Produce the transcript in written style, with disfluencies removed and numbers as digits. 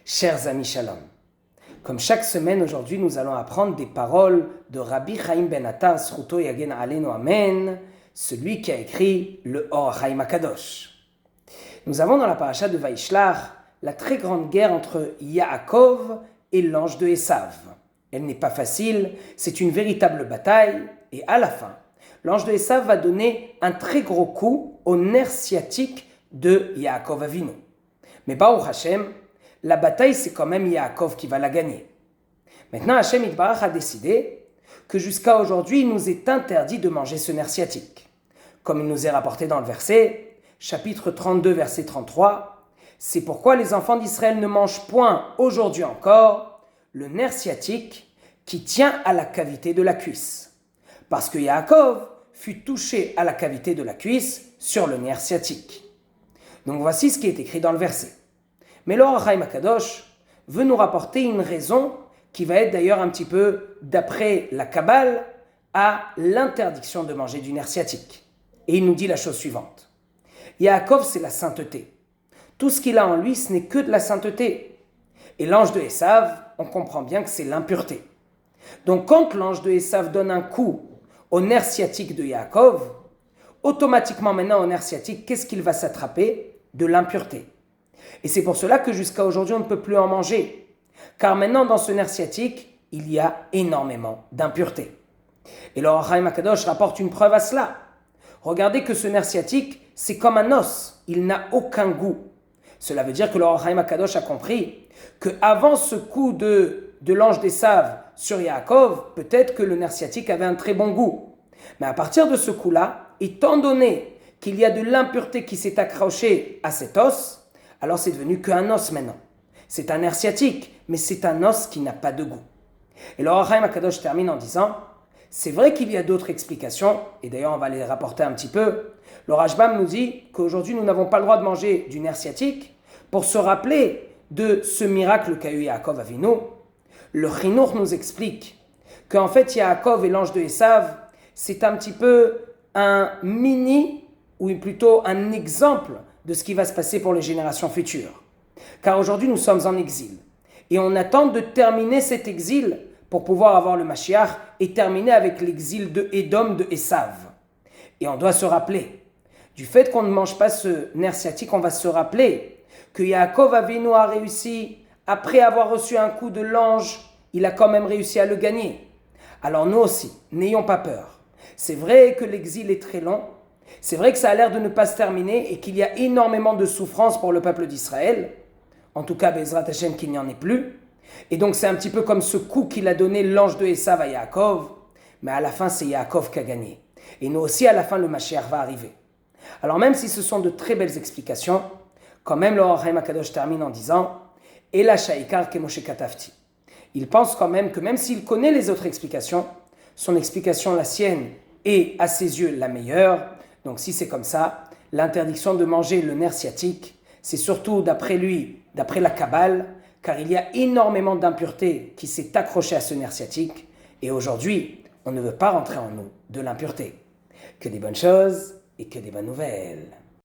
Chers amis Shalom, comme chaque semaine aujourd'hui nous allons apprendre des paroles de Rabbi Chaim Ben Attar Zchuto Yagen Aleinu Amen, celui qui a écrit le Or Chaim HaKadosh. Nous avons dans la paracha de Vaishlach la très grande guerre entre Yaakov et l'ange de Esav. Elle n'est pas facile, c'est une véritable bataille et à la fin, l'ange de Esav va donner un très gros coup au nerf sciatique de Yaakov Avinu. Mais Baruch Hashem, la bataille, c'est quand même Yaakov qui va la gagner. Maintenant, Hashem Yitbarach a décidé que jusqu'à aujourd'hui, il nous est interdit de manger ce nerf sciatique. Comme il nous est rapporté dans le verset, chapitre 32, verset 33, c'est pourquoi les enfants d'Israël ne mangent point aujourd'hui encore le nerf sciatique qui tient à la cavité de la cuisse. Parce que Yaakov fut touché à la cavité de la cuisse sur le nerf sciatique. Donc voici ce qui est écrit dans le verset. Mais l'Or Chaim HaKadosh veut nous rapporter une raison qui va être d'ailleurs un petit peu, d'après la Kabbale, à l'interdiction de manger du nerf sciatique. Et il nous dit la chose suivante. Yaakov, c'est la sainteté. Tout ce qu'il a en lui, ce n'est que de la sainteté. Et l'ange de Esav, on comprend bien que c'est l'impureté. Donc quand l'ange de Esav donne un coup au nerf sciatique de Yaakov, automatiquement maintenant au nerf sciatique, qu'est-ce qu'il va s'attraper? De l'impureté. Et c'est pour cela que jusqu'à aujourd'hui, on ne peut plus en manger. Car maintenant, dans ce nerf sciatique, il y a énormément d'impuretés. Et le Or Chaim HaKadosh rapporte une preuve à cela. Regardez que ce nerf sciatique, c'est comme un os. Il n'a aucun goût. Cela veut dire que le Or Chaim HaKadosh a compris qu'avant ce coup de l'ange d'Esav sur Yaakov, peut-être que le nerf sciatique avait un très bon goût. Mais à partir de ce coup-là, étant donné qu'il y a de l'impureté qui s'est accrochée à cet os, alors c'est devenu qu'un os maintenant. C'est un nerf sciatique, mais c'est un os qui n'a pas de goût. Et le Or Chaim HaKadosh termine en disant, c'est vrai qu'il y a d'autres explications, et d'ailleurs on va les rapporter un petit peu. Le Rashbam nous dit qu'aujourd'hui nous n'avons pas le droit de manger du nerf sciatique pour se rappeler de ce miracle qu'a eu Yaakov Avinu. Le Chinuch nous explique qu'en fait Yaakov et l'ange de Esav, c'est un petit peu un mini, ou plutôt un exemple de ce qui va se passer pour les générations futures. Car aujourd'hui, nous sommes en exil. Et on attend de terminer cet exil pour pouvoir avoir le Mashiach et terminer avec l'exil de Édom, de Esav. Et on doit se rappeler, du fait qu'on ne mange pas ce nerf sciatique, on va se rappeler que Yaakov Avinu a réussi, après avoir reçu un coup de l'ange, il a quand même réussi à le gagner. Alors nous aussi, n'ayons pas peur. C'est vrai que l'exil est très long, c'est vrai que ça a l'air de ne pas se terminer et qu'il y a énormément de souffrance pour le peuple d'Israël. En tout cas, Bezrat Hashem, qu'il n'y en ait plus. Et donc, c'est un petit peu comme ce coup qu'il a donné l'ange de Esav à Yaakov. Mais à la fin, c'est Yaakov qui a gagné. Et nous aussi, à la fin, le Mashiach va arriver. Alors, même si ce sont de très belles explications, quand même, le Or Chaim HaKadosh termine en disant « Ela sha'ikar kemoshe katafti ». Il pense quand même que même s'il connaît les autres explications, son explication, la sienne, est à ses yeux la meilleure. Donc si c'est comme ça, l'interdiction de manger le nerf sciatique, c'est surtout d'après lui, d'après la Kabbale, car il y a énormément d'impureté qui s'est accrochée à ce nerf sciatique, et aujourd'hui, on ne veut pas rentrer en nous de l'impureté. Que des bonnes choses et que des bonnes nouvelles.